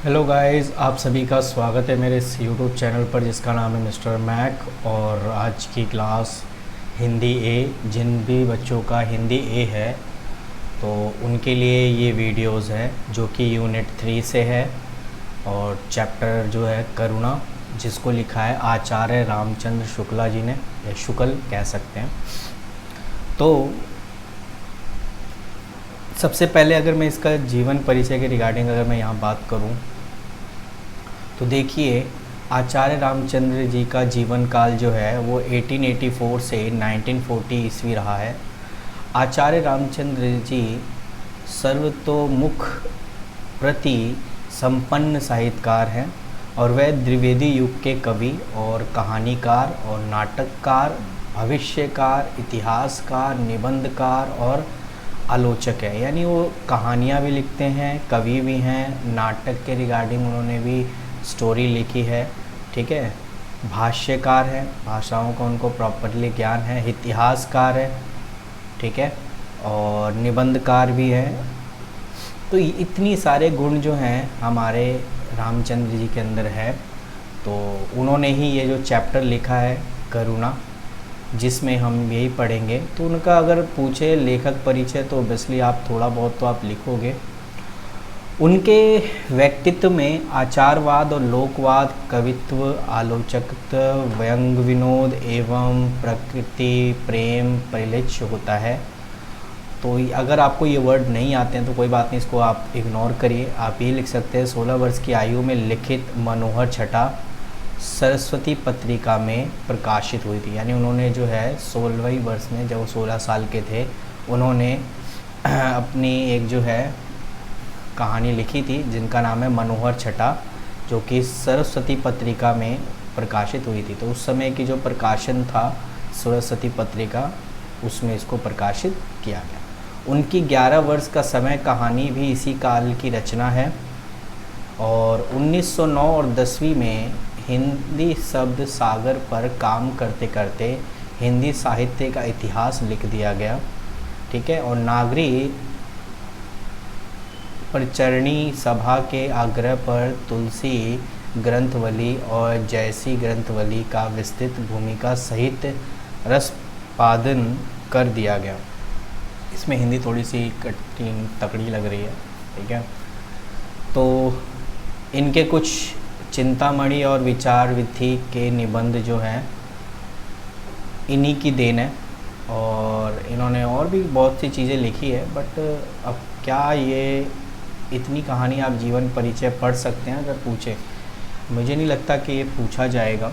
Hello guys, आप सभी का स्वागत है मेरे इस यूट्यूब चैनल पर जिसका नाम है मिस्टर मैक। और आज की क्लास हिंदी ए, जिन भी बच्चों का हिंदी ए है तो उनके लिए ये वीडियोस है जो कि यूनिट 3 से है। और चैप्टर जो है करुणा, जिसको लिखा है आचार्य रामचंद्र शुक्ला जी ने, या शुक्ल कह सकते हैं। तो सबसे पहले अगर मैं इसका जीवन परिचय के रिगार्डिंग अगर मैं यहाँ बात करूँ तो देखिए, आचार्य रामचंद्र जी का जीवन काल जो है वो 1884 से 1940 ईस्वी रहा है। आचार्य रामचंद्र जी सर्वतोमुख प्रति संपन्न साहित्यकार हैं और वह द्विवेदी युग के कवि और कहानीकार और नाटककार, भविष्यकार, इतिहासकार, निबंधकार और आलोचक है। यानी वो कहानियाँ भी लिखते हैं, कवि भी हैं, नाटक के रिगार्डिंग उन्होंने भी स्टोरी लिखी है, ठीक है। भाष्यकार है, भाषाओं का उनको प्रॉपरली ज्ञान है, इतिहासकार है, ठीक है, और निबंधकार भी है। तो इतनी सारे गुण जो हैं हमारे रामचंद्र जी के अंदर है। तो उन्होंने ही ये जो चैप्टर लिखा है करुणा, जिसमें हम यही पढ़ेंगे। तो उनका अगर पूछे लेखक परिचय तो ऑब्वियसली आप थोड़ा बहुत तो आप लिखोगे। उनके व्यक्तित्व में आचारवाद और लोकवाद, कवित्व, आलोचकत्व, व्यंग विनोद एवं प्रकृति प्रेम परिलक्ष होता है। तो अगर आपको ये वर्ड नहीं आते हैं तो कोई बात नहीं, इसको आप इग्नोर करिए। आप ये लिख सकते हैं 16 वर्ष की आयु में लिखित मनोहर छटा सरस्वती पत्रिका में प्रकाशित हुई थी। यानी उन्होंने जो है 16वें वर्ष में, जब वो 16 साल के थे, उन्होंने अपनी एक जो है कहानी लिखी थी जिनका नाम है मनोहर छटा, जो कि सरस्वती पत्रिका में प्रकाशित हुई थी। तो उस समय की जो प्रकाशन था सरस्वती पत्रिका, उसमें इसको प्रकाशित किया गया। उनकी 11 वर्ष का समय कहानी भी इसी काल की रचना है। और 1909 और 10वीं में हिंदी शब्द सागर पर काम करते करते हिंदी साहित्य का इतिहास लिख दिया गया, ठीक है। और नागरिक प्रचरणी सभा के आग्रह पर तुलसी ग्रंथवली और जयसी ग्रंथवली का विस्तृत भूमिका सहित रसपादन कर दिया गया। इसमें हिंदी थोड़ी सी कठिन तकड़ी लग रही है, ठीक है। तो इनके कुछ चिंतामणि और विचार विधि के निबंध जो हैं इन्हीं की देन है। और इन्होंने और भी बहुत सी चीज़ें लिखी है, बट अब क्या ये इतनी कहानी आप जीवन परिचय पढ़ सकते हैं? अगर पूछे, मुझे नहीं लगता कि ये पूछा जाएगा।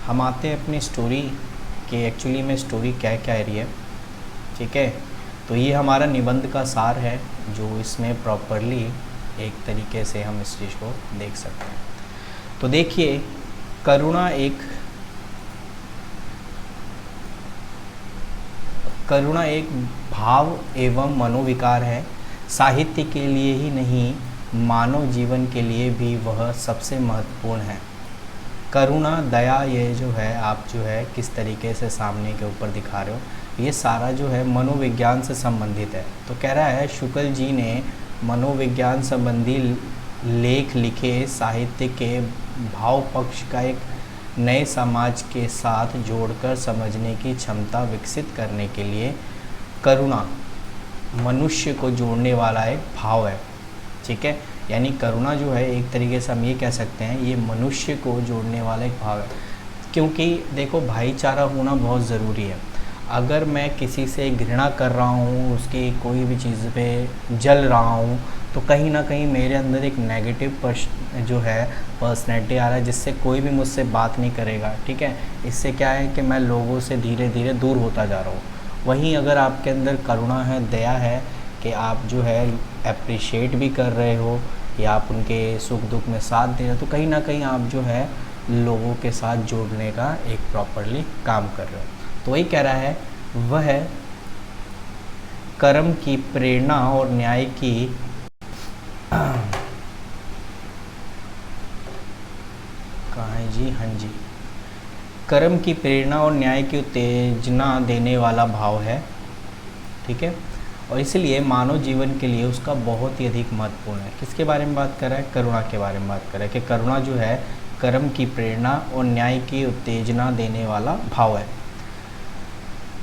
हम आते हैं अपनी स्टोरी के, एक्चुअली में स्टोरी क्या क्या रही है, ठीक है। तो ये हमारा निबंध का सार है, जो इसमें प्रॉपरली एक तरीके से हम इस चीज़ को देख सकते हैं। तो देखिए, करुणा एक भाव एवं मनोविकार है। साहित्य के लिए ही नहीं, मानव जीवन के लिए भी वह सबसे महत्वपूर्ण है। करुणा, दया, ये जो है आप जो है किस तरीके से सामने के ऊपर दिखा रहे हो, ये सारा जो है मनोविज्ञान से संबंधित है। तो कह रहा है शुक्ल जी ने मनोविज्ञान संबंधी लेख लिखे, साहित्य के भाव पक्ष का एक नए समाज के साथ जोड़कर समझने की क्षमता विकसित करने के लिए करुणा मनुष्य को जोड़ने वाला एक भाव है, ठीक है। यानी करुणा जो है एक तरीके से हम ये कह सकते हैं, ये मनुष्य को जोड़ने वाला एक भाव है। क्योंकि देखो, भाईचारा होना बहुत ज़रूरी है। अगर मैं किसी से घृणा कर रहा हूँ, उसकी कोई भी चीज़ पे जल रहा हूँ, तो कहीं ना कहीं मेरे अंदर एक नेगेटिव जो है पर्सनैलिटी आ रहा है, जिससे कोई भी मुझसे बात नहीं करेगा, ठीक है। इससे क्या है कि मैं लोगों से धीरे धीरे दूर होता जा रहा हूँ। वहीं अगर आपके अंदर करुणा है, दया है, कि आप जो है अप्रिशिएट भी कर रहे हो या आप उनके सुख दुख में साथ दे रहे हो, तो कहीं ना कहीं आप जो है लोगों के साथ जोड़ने का एक प्रॉपरली काम कर रहे हो। तो वही कह रहा है, वह कर्म की प्रेरणा और न्याय की कहाँ है जी, हाँ जी, कर्म की प्रेरणा और न्याय की उत्तेजना देने वाला भाव है, ठीक है। और इसलिए मानव जीवन के लिए उसका बहुत ही अधिक महत्वपूर्ण है। किसके बारे में बात कर रहा है? करुणा के बारे में बात कर रहा है कि करुणा जो है कर्म की प्रेरणा और न्याय की उत्तेजना देने वाला भाव है।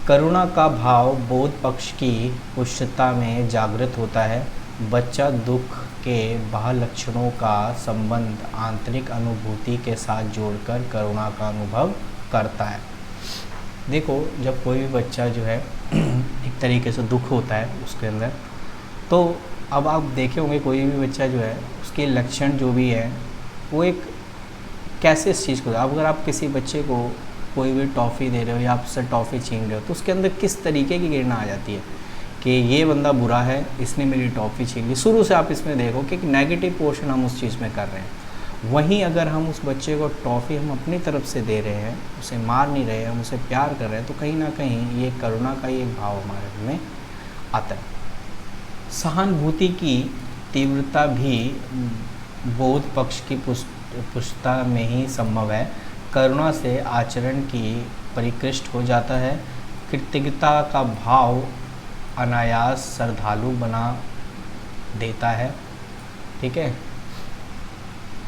करुणा का भाव बोध पक्ष की पुष्टता में जागृत होता है। बच्चा दुख के बाह्य लक्षणों का संबंध आंतरिक अनुभूति के साथ जोड़कर करुणा का अनुभव करता है। देखो, जब कोई भी बच्चा जो है एक तरीके से दुख होता है उसके अंदर, तो अब आप देखे होंगे कोई भी बच्चा जो है उसके लक्षण जो भी है वो एक कैसे इस चीज़ को, अब अगर आप किसी बच्चे को कोई भी टॉफ़ी दे रहे हो या आपसे टॉफ़ी छीन रहे हो तो उसके अंदर किस तरीके की गिरना आ जाती है कि ये बंदा बुरा है, इसने मेरी टॉफ़ी छीन ली। शुरू से आप इसमें देखो कि एक नेगेटिव पोर्शन हम उस चीज़ में कर रहे हैं। वहीं अगर हम उस बच्चे को टॉफ़ी हम अपनी तरफ से दे रहे हैं, उसे मार नहीं रहे हैं, हम उसे प्यार कर रहे हैं, तो कहीं ना कहीं ये करुणा का ही एक भाव हमारे में आता है। सहानुभूति की तीव्रता भी बोध पक्ष की पुष्टता में ही संभव है। करुणा से आचरण की परिकृष्ट हो जाता है। कृतज्ञता का भाव अनायास श्रद्धालु बना देता है। ठीक है,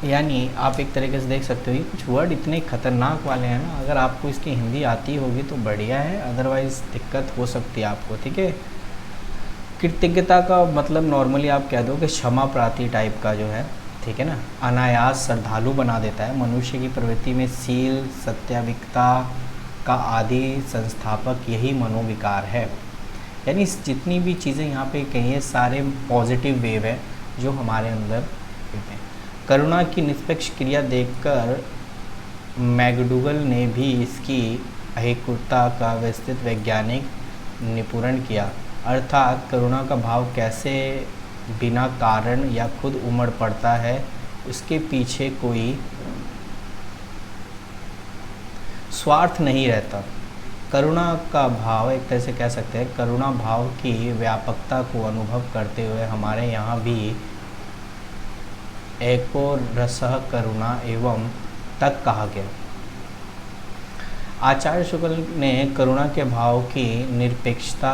यानी आप एक तरीके से देख सकते हो ये कुछ वर्ड इतने खतरनाक वाले हैं ना, अगर आपको इसकी हिंदी आती होगी तो बढ़िया है, अदरवाइज़ दिक्कत हो सकती है आपको। ठीक है, कृतज्ञता का मतलब नॉर्मली आप कह दो कि क्षमा प्रार्थी टाइप का जो है, ठीक है ना। अनायास श्रद्धालु बना देता है। मनुष्य की प्रवृत्ति में शील, सत्याविकता का आदि संस्थापक यही मनोविकार है। यानी जितनी भी चीज़ें यहाँ पे कही है सारे पॉजिटिव वेव है जो हमारे अंदर हैं। करुणा की निष्पक्ष क्रिया देखकर मैकडूगल ने भी इसकी अहिकुरता का विस्तृत वैज्ञानिक निरूपण किया। अर्थात करुणा का भाव कैसे बिना कारण या खुद उमड़ पड़ता है, उसके पीछे कोई स्वार्थ नहीं रहता। करुणा का भाव एक तरह से कह सकते हैं, करुणा भाव की व्यापकता को अनुभव करते हुए हमारे यहाँ भी एको रसः करुणा एवं तक कहा गया। आचार्य शुक्ल ने करुणा के भाव की निरपेक्षता,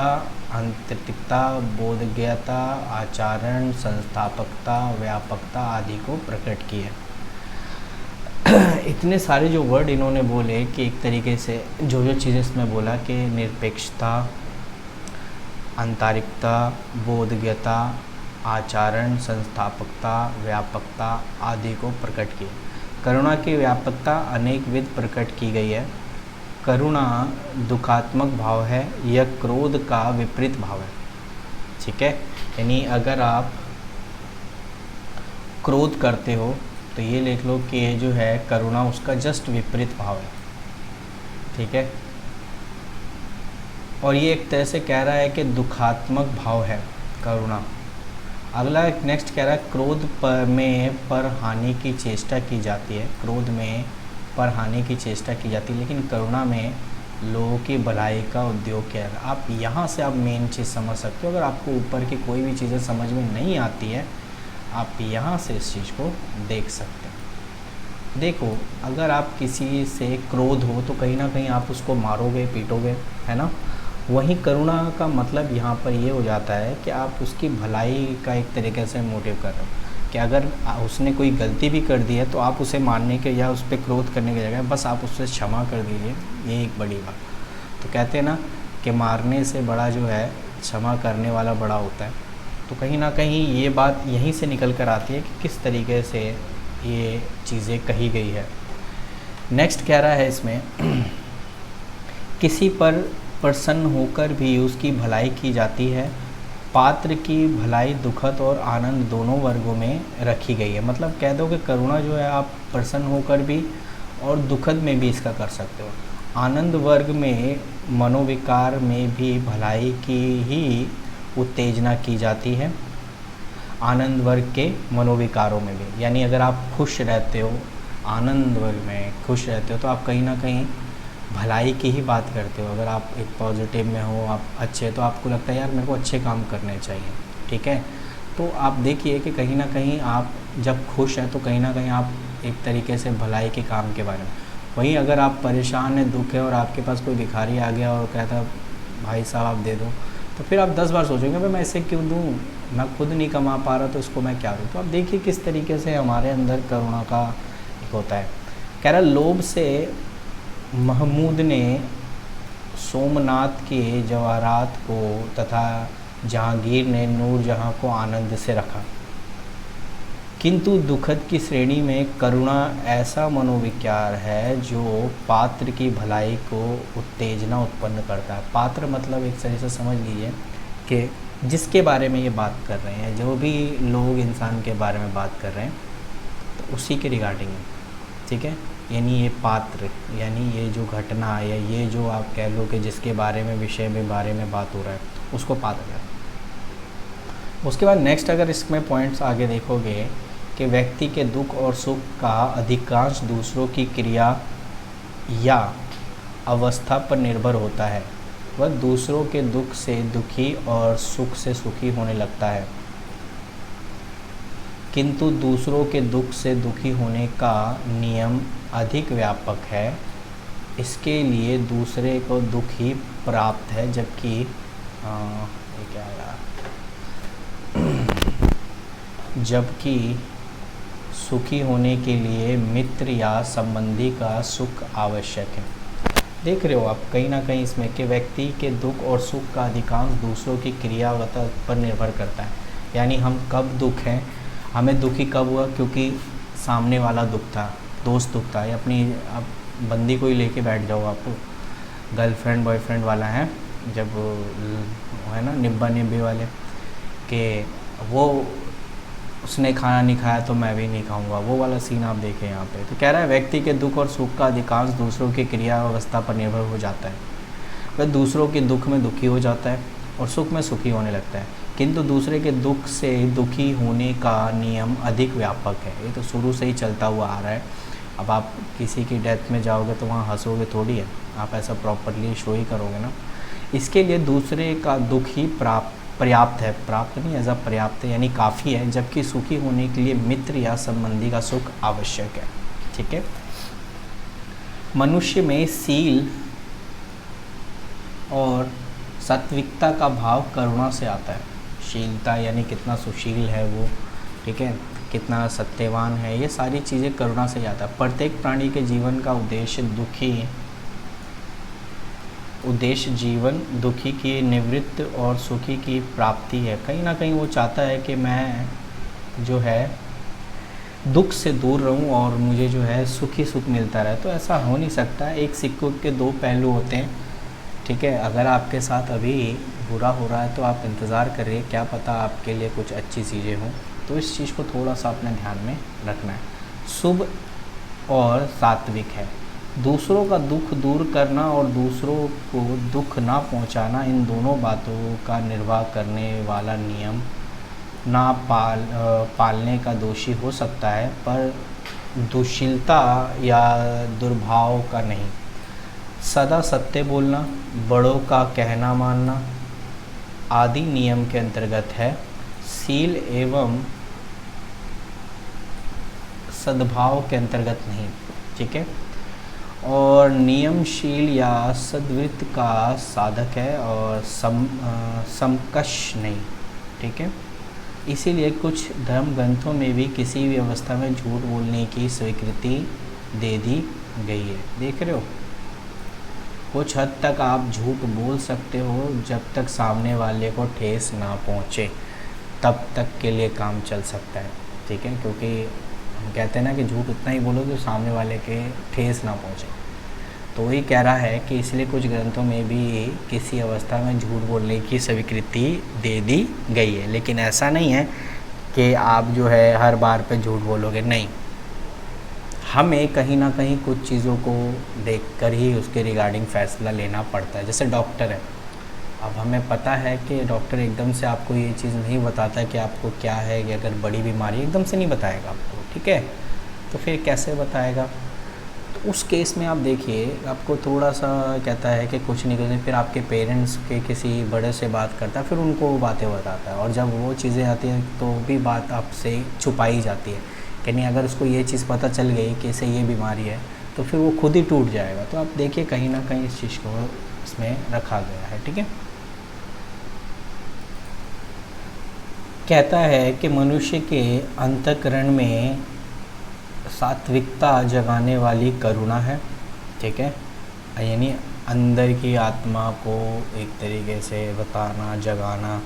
आंतरिकता, बोधगम्यता, आचरण, संस्थापकता, व्यापकता आदि को प्रकट किया। इतने सारे जो वर्ड इन्होंने बोले कि एक तरीके से जो जो चीज़ें इसमें बोला कि निरपेक्षता, आंतरिकता, बोधगम्यता, आचरण, संस्थापकता, व्यापकता आदि को प्रकट किया। करुणा की व्यापकता अनेक विध प्रकट की गई है। करुणा दुखात्मक भाव है, यह क्रोध का विपरीत भाव है। ठीक है, यानी अगर आप क्रोध करते हो तो ये लिख लो कि ये जो है करुणा उसका जस्ट विपरीत भाव है। ठीक है, और ये एक तरह से कह रहा है कि दुखात्मक भाव है करुणा। अगला नेक्स्ट कह रहा है क्रोध में पर हानि की चेष्टा की जाती है। क्रोध में पर हानि की चेष्टा की जाती है, लेकिन करुणा में लोगों की भलाई का उद्योग किया है। आप यहाँ से आप मेन चीज़ समझ सकते हो। अगर आपको ऊपर की कोई भी चीज़ें समझ में नहीं आती है, आप यहाँ से इस चीज़ को देख सकते हैं। देखो, अगर आप किसी से क्रोध हो तो कहीं ना कहीं आप उसको मारोगे, पीटोगे, है ना। वहीं करुणा का मतलब यहाँ पर ये हो जाता है कि आप उसकी भलाई का एक तरीके से मोटिव कर रहे हो कि अगर उसने कोई गलती भी कर दी है तो आप उसे मारने के या उस पर क्रोध करने की जगह बस आप उससे क्षमा कर दीजिए। ये एक बड़ी बात। तो कहते हैं ना कि मारने से बड़ा जो है क्षमा करने वाला बड़ा होता है। तो कहीं ना कहीं ये बात यहीं से निकल कर आती है कि किस तरीके से ये चीज़ें कही गई है। नेक्स्ट कह रहा है इसमें किसी पर प्रसन्न होकर भी उसकी भलाई की जाती है। पात्र की भलाई दुखद और आनंद दोनों वर्गों में रखी गई है। मतलब कह दो कि करुणा जो है आप प्रसन्न होकर भी और दुखद में भी इसका कर सकते हो। आनंद वर्ग में मनोविकार में भी भलाई की ही उत्तेजना की जाती है। आनंद वर्ग के मनोविकारों में भी, यानी अगर आप खुश रहते हो, आनंद वर्ग में खुश रहते हो तो आप कहीं ना कहीं भलाई की ही बात करते हो। अगर आप एक पॉजिटिव में हो, आप अच्छे, तो आपको लगता है यार मेरे को अच्छे काम करने चाहिए। ठीक है, तो आप देखिए कि कहीं ना कहीं आप जब खुश हैं तो कहीं ना कहीं आप एक तरीके से भलाई के काम के बारे में। वहीं अगर आप परेशान हैं, दुख है और आपके पास कोई भिखारी आ गया और कहता भाई साहब आप दे दो, तो फिर आप 10 बार सोचोगे भाई मैं इसे क्यों दूँ, मैं खुद नहीं कमा पा रहा तो इसको मैं क्या दूँ। तो आप देखिए किस तरीके से हमारे अंदर करुणा का एक होता है। कह रहा लोभ से महमूद ने सोमनाथ के जवाहरात को तथा जहांगीर ने नूरजहां को आनंद से रखा, किंतु दुखद की श्रेणी में करुणा ऐसा मनोविकार है जो पात्र की भलाई को उत्तेजना उत्पन्न करता है। पात्र मतलब एक तरह से समझ लीजिए कि जिसके बारे में ये बात कर रहे हैं, जो भी लोग इंसान के बारे में बात कर रहे हैं तो उसी के रिगार्डिंग है, ठीक है। यानी ये पात्र, यानी ये जो घटना या ये जो आप कह लो कि जिसके बारे में विषय में बारे में बात हो रहा है उसको पात्र है। उसके बाद नेक्स्ट अगर इसमें पॉइंट्स आगे देखोगे कि व्यक्ति के दुख और सुख का अधिकांश दूसरों की क्रिया या अवस्था पर निर्भर होता है। वह दूसरों के दुख से दुखी और सुख से सुखी होने लगता है, किंतु दूसरों के दुख से दुखी होने का नियम अधिक व्यापक है। इसके लिए दूसरे को दुख ही प्राप्त है, जबकि ये क्या यार जबकि सुखी होने के लिए मित्र या संबंधी का सुख आवश्यक है। देख रहे हो आप कहीं ना कहीं इसमें कि व्यक्ति के दुख और सुख का अधिकांश दूसरों की क्रियावत पर निर्भर करता है। यानी हम कब दुख हैं, हमें दुखी कब हुआ क्योंकि सामने वाला दुख था, दोस्त दुख था। या अपनी आप बंदी को ही लेके बैठ जाओ, आप गर्लफ्रेंड बॉयफ्रेंड वाला है जब है ना निब्बा निब्बी वाले कि वो उसने खाना नहीं खाया तो मैं भी नहीं खाऊंगा, वो वाला सीन आप देखें यहाँ पे। तो कह रहा है व्यक्ति के दुख और सुख का अधिकांश दूसरों की क्रिया अवस्था पर निर्भर हो जाता है। वह दूसरों के दुख में दुखी हो जाता है और सुख में सुखी होने लगता है, किंतु दूसरे के दुख से दुखी होने का नियम अधिक व्यापक है। ये तो शुरू से ही चलता हुआ आ रहा है। अब आप किसी की डेथ में जाओगे तो वहाँ हंसोगे थोड़ी है, आप ऐसा प्रॉपरली शो ही करोगे ना। इसके लिए दूसरे का दुख ही पर्याप्त है, प्राप्त नहीं ऐसा पर्याप्त है यानी काफ़ी है, जबकि सुखी होने के लिए मित्र या संबंधी का सुख आवश्यक है, ठीक है। मनुष्य में सील और सात्विकता का भाव करुणा से आता है। शीलता यानी कितना सुशील है वो, ठीक है, कितना सत्यवान है, ये सारी चीज़ें करुणा से आता है। प्रत्येक प्राणी के जीवन का उद्देश्य जीवन दुखी की निवृत्ति और सुखी की प्राप्ति है। कहीं ना कहीं वो चाहता है कि मैं जो है दुख से दूर रहूं और मुझे जो है सुखी सुख मिलता रहे। तो ऐसा हो नहीं सकता, एक सिक्के के दो पहलू होते हैं, ठीक है। अगर आपके साथ अभी बुरा हो रहा है तो आप इंतज़ार करिए, क्या पता आपके लिए कुछ अच्छी चीज़ें हों। तो इस चीज़ को थोड़ा सा अपने ध्यान में रखना है। शुभ और सात्विक है, दूसरों का दुख दूर करना और दूसरों को दुख ना पहुंचाना, इन दोनों बातों का निर्वाह करने वाला नियम ना पालने का दोषी हो सकता है, पर दुशीलता या दुर्भाव का नहीं। सदा सत्य बोलना, बड़ों का कहना मानना आदि नियम के अंतर्गत है, सील एवं सद्भाव के अंतर्गत नहीं, ठीक है। और नियमशील या सद्वृत्त का साधक है और समकश नहीं, ठीक है। इसीलिए कुछ धर्म ग्रंथों में भी किसी भी अवस्था में झूठ बोलने की स्वीकृति दे दी गई है। देख रहे हो, कुछ हद तक आप झूठ बोल सकते हो जब तक सामने वाले को ठेस ना पहुँचे, तब तक के लिए काम चल सकता है, ठीक है। क्योंकि हम कहते हैं ना कि झूठ उतना ही बोलो जो सामने वाले के ठेस ना पहुँचे। तो वही कह रहा है कि इसलिए कुछ ग्रंथों में भी किसी अवस्था में झूठ बोलने की स्वीकृति दे दी गई है, लेकिन ऐसा नहीं है कि आप जो है हर बार पे झूठ बोलोगे, नहीं। हमें कहीं ना कहीं कुछ चीज़ों को देखकर ही उसके रिगार्डिंग फ़ैसला लेना पड़ता है। जैसे डॉक्टर है, अब हमें पता है कि डॉक्टर एकदम से आपको ये चीज़ नहीं बताता कि आपको क्या है, कि अगर बड़ी बीमारी एकदम से नहीं बताएगा आपको, ठीक है। तो फिर कैसे बताएगा? तो उस केस में आप देखिए, आपको थोड़ा सा कहता है कि कुछ नहीं करते, फिर आपके पेरेंट्स के किसी बड़े से बात करता है, फिर उनको वो बातें बताता है, और जब वो चीज़ें आती हैं तो भी बात आपसे छुपाई जाती है कि नहीं। अगर उसको ये चीज़ पता चल गई कि इसे ये बीमारी है तो फिर वो खुद ही टूट जाएगा। तो आप देखिए कहीं ना कहीं इस चीज़ को इसमें रखा गया है, ठीक है। कहता है कि मनुष्य के अंतःकरण में सात्विकता जगाने वाली करुणा है, ठीक है, यानी अंदर की आत्मा को एक तरीके से बताना, जगाना।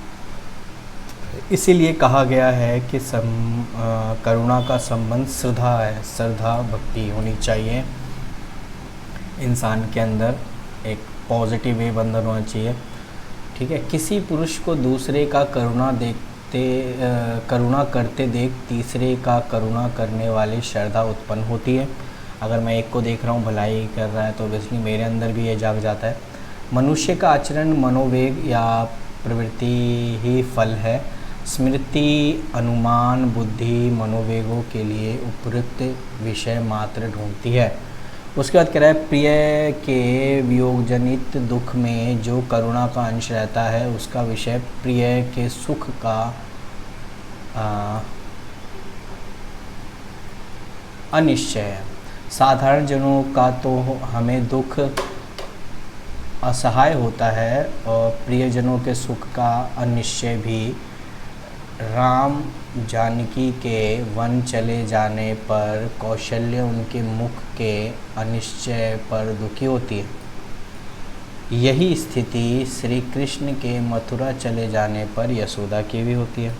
इसीलिए कहा गया है कि करुणा का संबंध श्रद्धा है, श्रद्धा भक्ति होनी चाहिए इंसान के अंदर, एक पॉजिटिव वे बंधन होना चाहिए, ठीक है। किसी पुरुष को दूसरे का करुणा करते देख तीसरे का करुणा करने वाली श्रद्धा उत्पन्न होती है। अगर मैं एक को देख रहा हूँ भलाई कर रहा है तो ऑब्वियसली मेरे अंदर भी ये जाग जाता है। मनुष्य का आचरण मनोवेग या प्रवृत्ति ही फल है। स्मृति अनुमान बुद्धि मनोवेगों के लिए उपयुक्त विषय मात्र ढूंढती है। उसके बाद कह रहा है, प्रिय के वियोगजनित दुख में जो करुणा का अंश रहता है उसका विषय प्रिय के सुख का अनिश्चय है। साधारण जनों का तो हमें दुख असहाय होता है और प्रियजनों के सुख का अनिश्चय भी। राम जानकी के वन चले जाने पर कौशल्य उनके मुख के अनिश्चय पर दुखी होती है। यही स्थिति श्री कृष्ण के मथुरा चले जाने पर यशोदा की भी होती है।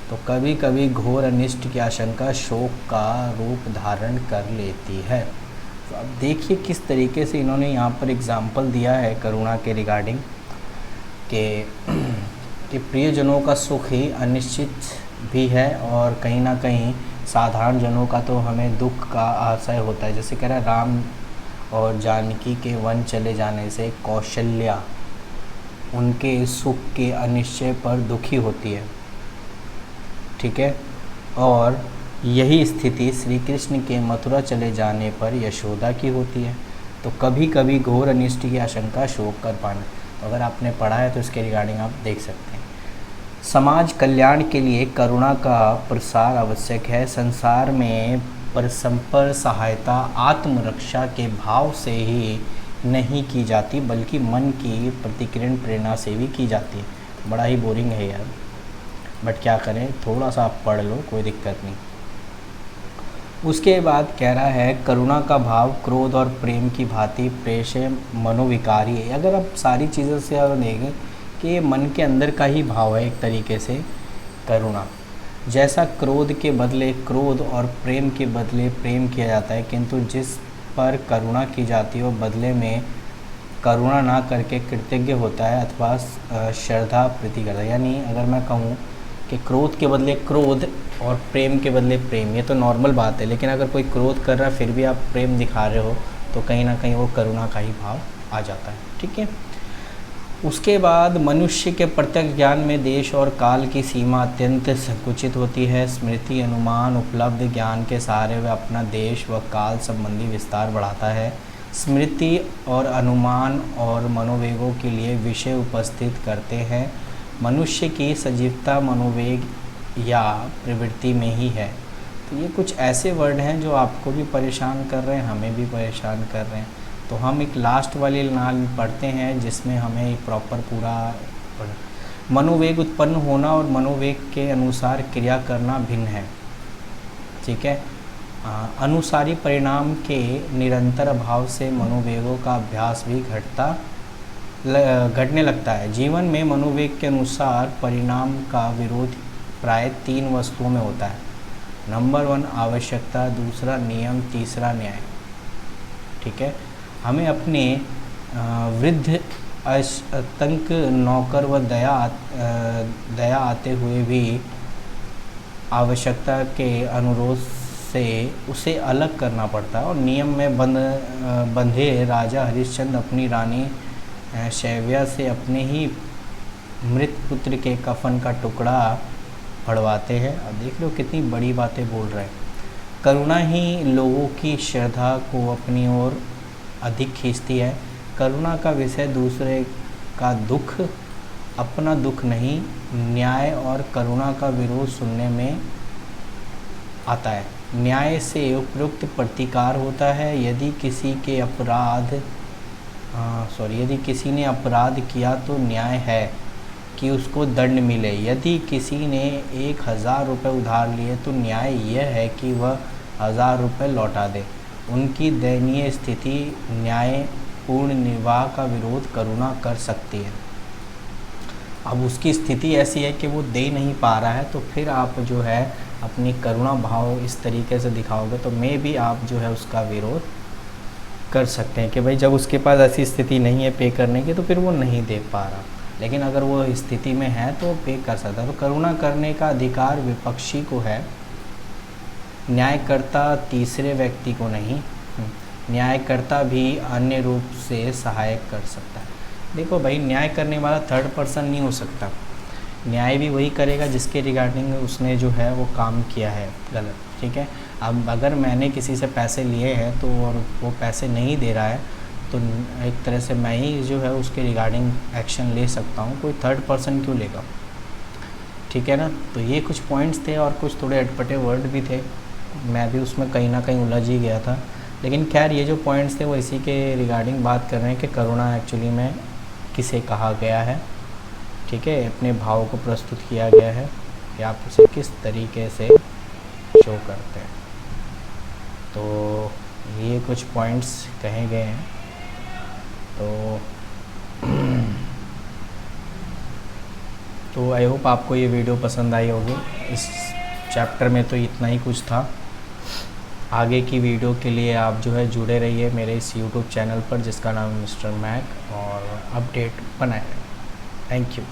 तो कभी कभी घोर अनिष्ट की आशंका शोक का रूप धारण कर लेती है। तो अब देखिए किस तरीके से इन्होंने यहाँ पर एग्जाम्पल दिया है करुणा के रिगार्डिंग कि प्रियजनों का सुख ही अनिश्चित भी है और कहीं ना कहीं साधारण जनों का तो हमें दुख का आशय होता है। जैसे कह रहा है, राम और जानकी के वन चले जाने से कौशल्या उनके सुख के अनिश्चय पर दुखी होती है, ठीक है। और यही स्थिति श्री कृष्ण के मथुरा चले जाने पर यशोदा की होती है। तो कभी कभी घोर अनिष्ट की आशंका शोक कर पाना। तो अगर आपने पढ़ा है तो इसके रिगार्डिंग आप देख सकते हैं। समाज कल्याण के लिए करुणा का प्रसार आवश्यक है। संसार में परस्पर सहायता आत्मरक्षा के भाव से ही नहीं की जाती बल्कि मन की प्रतिकिरण प्रेरणा से भी की जाती है। बड़ा ही बोरिंग है यार, बट क्या करें, थोड़ा सा आप पढ़ लो, कोई दिक्कत नहीं। उसके बाद कह रहा है, करुणा का भाव क्रोध और प्रेम की भांति प्रेष मनोविकारी है। अगर आप सारी चीज़ों से अगर देखें कि ये मन के अंदर का ही भाव है एक तरीके से करुणा। जैसा क्रोध के बदले क्रोध और प्रेम के बदले प्रेम किया जाता है, किंतु जिस पर करुणा की जाती है वो बदले में करुणा ना करके कृतज्ञ होता है अथवा श्रद्धा प्रीति करता है। यानी अगर मैं कहूँ कि क्रोध के बदले क्रोध और प्रेम के बदले प्रेम, ये तो नॉर्मल बात है, लेकिन अगर कोई क्रोध कर रहा है फिर भी आप प्रेम दिखा रहे हो तो कहीं ना कहीं वो करुणा का ही भाव आ जाता है, ठीक है। उसके बाद मनुष्य के प्रत्यक्ष ज्ञान में देश और काल की सीमा अत्यंत संकुचित होती है। स्मृति अनुमान उपलब्ध ज्ञान के सहारे वह अपना देश व काल संबंधी विस्तार बढ़ाता है। स्मृति और अनुमान और मनोवेगों के लिए विषय उपस्थित करते हैं। मनुष्य की सजीवता मनोवेग या प्रवृत्ति में ही है। तो ये कुछ ऐसे वर्ड हैं जो आपको भी परेशान कर रहे हैं, हमें भी परेशान कर रहे हैं। तो हम एक लास्ट वाली लाइन पढ़ते हैं जिसमें हमें एक प्रॉपर पूरा मनोवेग उत्पन्न होना और मनोवेग के अनुसार क्रिया करना भिन्न है, ठीक है। अनुसारी परिणाम के निरंतर अभाव से मनोवेगों का अभ्यास भी घटने लगता है। जीवन में मनोवेग के अनुसार परिणाम का विरोध प्राय 3 वस्तुओं में होता है। नंबर 1 आवश्यकता, दूसरा नियम, तीसरा न्याय, ठीक है। हमें अपने वृद्ध आतंक नौकर व दया आते हुए भी आवश्यकता के अनुरोध से उसे अलग करना पड़ता है। और नियम में बंधे राजा हरिश्चंद्र अपनी रानी शैव्या से अपने ही मृत पुत्र के कफन का टुकड़ा फड़वाते हैं। अब देख लो कितनी बड़ी बातें बोल रहे हैं। करुणा ही लोगों की श्रद्धा को अपनी ओर अधिक खींचती है। करुणा का विषय दूसरे का दुख, अपना दुख नहीं। न्याय और करुणा का विरोध सुनने में आता है। न्याय से उपयुक्त प्रतिकार होता है। यदि किसी ने अपराध किया तो न्याय है कि उसको दंड मिले। यदि किसी ने 1000 रुपये उधार लिए तो न्याय यह है कि वह 1000 रुपये लौटा दे। उनकी दयनीय स्थिति न्यायपूर्ण निर्वाह का विरोध करुणा कर सकती है। अब उसकी स्थिति ऐसी है कि वो दे नहीं पा रहा है, तो फिर आप जो है अपनी करुणा भाव इस तरीके से दिखाओगे तो मे भी आप जो है उसका विरोध कर सकते हैं कि भाई जब उसके पास ऐसी स्थिति नहीं है पे करने की तो फिर वो नहीं दे पा रहा। लेकिन अगर वो स्थिति में है तो पे कर सकता है। तो करुणा करने का अधिकार विपक्षी को है, न्यायकर्ता तीसरे व्यक्ति को नहीं। न्यायकर्ता भी अन्य रूप से सहायक कर सकता है। देखो भाई, न्याय करने वाला थर्ड पर्सन नहीं हो सकता। न्याय भी वही करेगा जिसके रिगार्डिंग उसने जो है वो काम किया है गलत, ठीक है। अब अगर मैंने किसी से पैसे लिए हैं तो और वो पैसे नहीं दे रहा है तो एक तरह से मैं ही जो है उसके रिगार्डिंग एक्शन ले सकता हूँ, कोई थर्ड पर्सन क्यों लेगा, ठीक है ना। तो ये कुछ पॉइंट्स थे और कुछ थोड़े अटपटे वर्ड भी थे, मैं भी उसमें कहीं ना कहीं उलझ ही गया था। लेकिन खैर ये जो पॉइंट्स थे वो इसी के रिगार्डिंग बात कर रहे हैं कि करुणा एक्चुअली में किसे कहा गया है, ठीक है। अपने भाव को प्रस्तुत किया गया है कि आप उसे किस तरीके से शो करते हैं। तो ये कुछ पॉइंट्स कहे गए हैं। तो आई होप आपको ये वीडियो पसंद आई होगी। इस चैप्टर में तो इतना ही कुछ था। आगे की वीडियो के लिए आप जो है जुड़े रहिए मेरे इस यूट्यूब चैनल पर जिसका नाम है मिस्टर मैक, और अपडेट बनाए। Thank you.